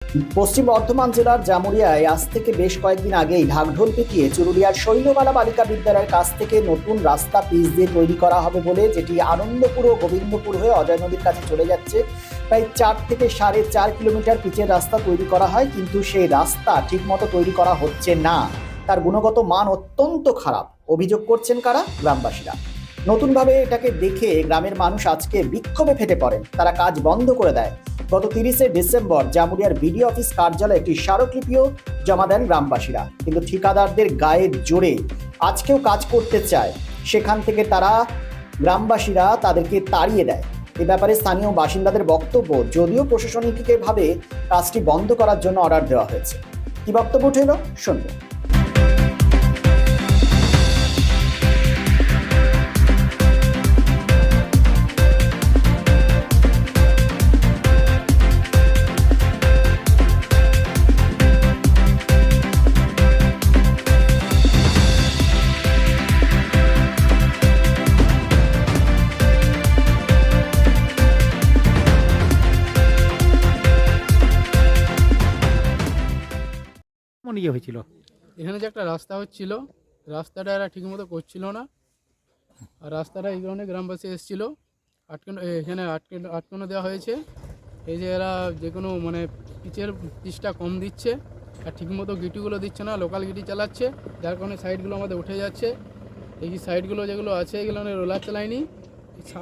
পশ্চিম বর্ধমান জেলার জামুরিয়ায় আজ থেকে বেশ কয়েকদিন আগেই ঢাকঢোল পিটিয়ে চুরুলিয়ার সৈন্যবালা বালিকা বিদ্যালয়ের কাছ থেকে নতুন রাস্তা পিচ দিয়ে তৈরি করা হবে বলে, যেটি আনন্দপুর ও গোবিন্দপুর হয়ে অজয় নদীর কাছে চলে যাচ্ছে। প্রায় 4 থেকে 4.5 কিলোমিটার পিচের রাস্তা তৈরি করা হয়, কিন্তু সেই রাস্তা ঠিকমতো তৈরি করা হচ্ছে না। তার গুণগত মান অত্যন্ত খারাপ। অভিযোগ করছেন কারা? গ্রামবাসীরা। নতুনভাবে এটাকে দেখে গ্রামের মানুষ আজকে বিক্ষোভে ফেটে পড়েন। তারা কাজ বন্ধ করে দেয়। গত 30শে ডিসেম্বর জামুরিয়ার বিডিও অফিস কার্যালয়ে একটি স্মারকলিপিও জমা দেন গ্রামবাসীরা, কিন্তু ঠিকাদারদের গায়ের জোরে আজকেও কাজ করতে চায়। সেখান থেকে গ্রামবাসীরা তাদেরকে তাড়িয়ে দেয়। এ ব্যাপারে স্থানীয় বাসিন্দাদের বক্তব্য, যদিও প্রশাসনিকভাবে কাজটি বন্ধ করার জন্য অর্ডার দেওয়া হয়েছে। কি বক্তব্য উঠে এলো শুনবো। হয়েছিল এখানে যে একটা রাস্তা হচ্ছিল, রাস্তাটা এরা ঠিকমতো করছিল না। আর রাস্তাটা এই কারণে গ্রামবাসী এসেছিলো, এখানে আটকানো দেওয়া হয়েছে। এই যে এরা যে কোনো পিচের পিচটা কম দিচ্ছে আর ঠিকমতো গিটিগুলো দিচ্ছে না, লোকাল গিটি চালাচ্ছে, যার কারণে সাইডগুলো আমাদের উঠে যাচ্ছে। এই সাইডগুলো যেগুলো আছে এগুলো রোলার চালায়নি।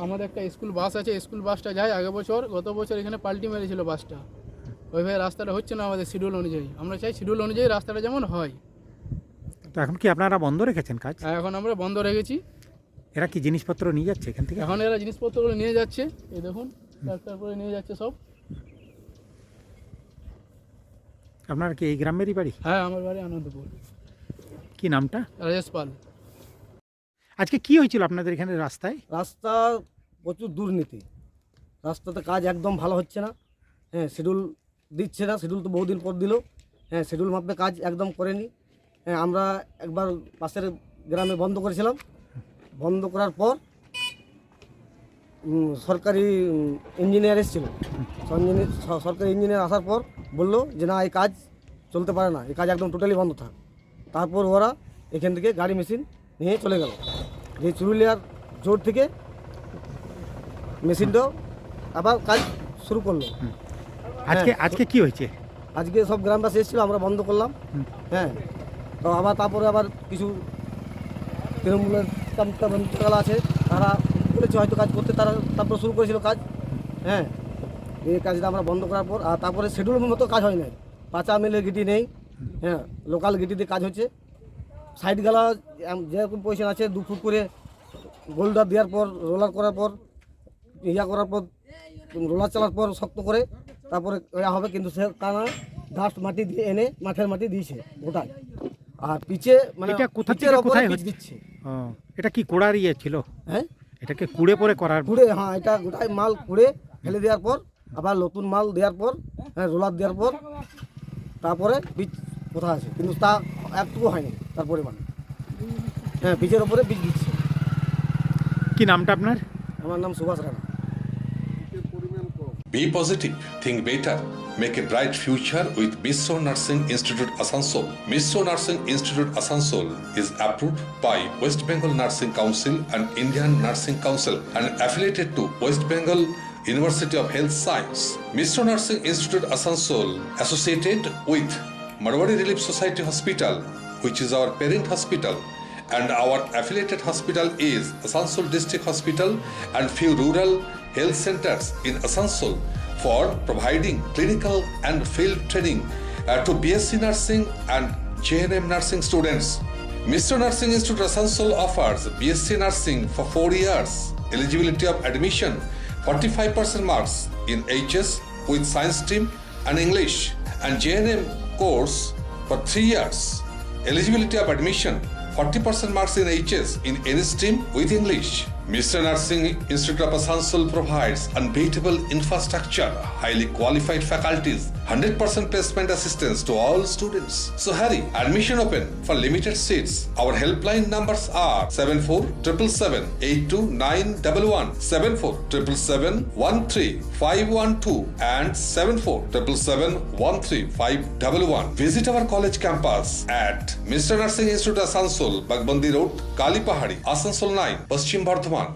আমাদের একটা স্কুল বাস আছে, স্কুল বাসটা যায় গত বছর এখানে পাল্টি মেরেছিল বাসটা। ওইভাবে রাস্তাটা হচ্ছে না আমাদের শিডিউল অনুযায়ী। আমরা চাই শিডিউল অনুযায়ী রাস্তাটা যেমন হয়। তো এখন কি আপনারা বন্ধ রেখেছেন কাজ? এখন আমরা বন্ধ রেখেছি। এরা কি জিনিসপত্র নিয়ে যাচ্ছে এখান থেকে? এখন এরা জিনিসপত্রগুলো নিয়ে যাচ্ছে, এই দেখুন ট্রাক্টর করে নিয়ে যাচ্ছে সব। আপনার কি এই গ্রামেরই বাড়ি? হ্যাঁ, আমার বাড়ি আনন্দপুর। কি নামটা? রাজেশ পাল। আজকে কি হয়েছিল আপনাদের এখানে রাস্তায়? রাস্তা প্রচুর দুর্নীতি, রাস্তাতে কাজ একদম ভালো হচ্ছে না। হ্যাঁ, শিডিউল দিচ্ছে না, শিডিউল তো বহুদিন পর দিল। হ্যাঁ, শিডিউল মাপে কাজ একদম করেনি। হ্যাঁ, আমরা একবার পাশের গ্রামে বন্ধ করেছিলাম। বন্ধ করার পর সরকারি ইঞ্জিনিয়ার এসেছিল। সরকারি ইঞ্জিনিয়ার আসার পর বললো যে না, এই কাজ চলতে পারে না, এই কাজ একদম টোটালি বন্ধ থাক। তারপর ওরা এখান থেকে গাড়ি মেশিন নিয়ে চলে গেল। যে চুরুলিয়ার জোর থেকে মেশিনটাও আবার কাজ শুরু করলো। আজকে কি হয়েছে? আজকে সব গ্রামবাসী এসেছিলো, আমরা বন্ধ করলাম। হ্যাঁ, তো তারপরে আবার কিছু তৃণমূলের কামতালা আছে, তারা বলেছে হয়তো কাজ করতে, তারা তারপর শুরু করেছিল কাজ। হ্যাঁ, এই কাজটা আমরা বন্ধ করার পর আর তারপরে শিডিউল মতো কাজ হয় নাই। 5 মিলের গিটি নেই। হ্যাঁ, লোকাল গিটিতে কাজ হচ্ছে। সাইড গেলা যেরকম পয়সা আছে 2 ফুট করে গোল্ডার দেওয়ার পর, রোলার করার পর, করার পর, রোলার চালার পর শক্ত করে তারপরে হবে। কিন্তু সে কারণে ডাস্ট মাটি দিয়ে এনে মাঠের মাটি দিয়েছে গোটায়। আর পিচে এটা কোথায় দিচ্ছে। এটা কি কুড়ার ছিল? হ্যাঁ, এটাকে কুড়ে পরে করার কুড়ে। হ্যাঁ, এটা গোটায় মাল কুড়ে ফেলে দেওয়ার পর আবার নতুন মাল দেওয়ার পর, হ্যাঁ, রোলার দেওয়ার পর তারপরে বীজ কোথা আছে, কিন্তু তা একটুকু হয়নি তার পরিমাণে। হ্যাঁ, বীজের ওপরে বীজ দিচ্ছে। কি নামটা আপনার? আমার নাম Subhash Rana. Be positive, think better, make a bright future with Mishra Nursing Institute Asansol. Mishra Nursing Institute Asansol is approved by West Bengal Nursing Council and Indian Nursing Council and affiliated to West Bengal University of Health Science. Mishra Nursing Institute Asansol associated with Marwari Relief Society Hospital, which is our parent hospital, and our affiliated hospital is Asansol District Hospital and few rural health centers in Asansol for providing clinical and field training to BSc Nursing and JNM Nursing students. Mishra Nursing Institute Asansol offers BSc Nursing for 4 years. Eligibility of admission 45% marks in HS with science stream and English, and JNM course for 3 years. Eligibility of admission 40% marks in HS in any stream with English. Mishra Nursing Institute of Asansol provides unbeatable infrastructure, highly qualified faculties, 100% placement assistance to all students. So hurry, admission open for limited seats. Our helpline numbers are 7477782911, 7477713512 and 7477713511. Visit our college campus at Mr. Nursing Institute Asansol, Bagbandi Road, Kalipahari, Asansol 9, Paschim Bardhaman.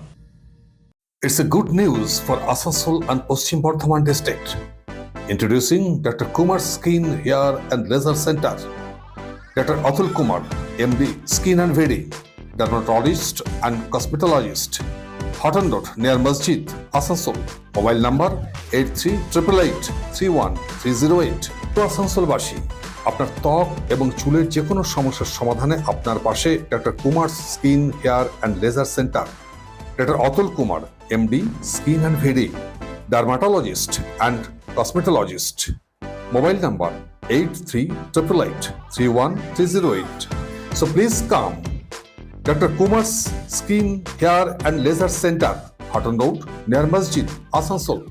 It's a good news for Asansol and Paschim Bardhaman district. Introducing Dr. Kumar's Skin, Hair and Laser Center. Dr. Atul Kumar, MD, Skin and Wedding, Dermatologist and Cosmetologist. Hotton Road near Masjid, Asansol. Mobile number 8388831308. তো আসানসোলবাসী, আপনার ত্বক এবং চুলের যে কোনো সমস্যার সমাধানে আপনার পাশে doctor Kumar skin, hair and laser centre. Doctor Atul Kumar, MD, Skin and Wedding, Dermatologist and Cosmetologist. Mobile number 8388831308. So please come. Dr. Kumar's Skin, Hair and Laser Center, Hotton Road near Masjid, Asansol.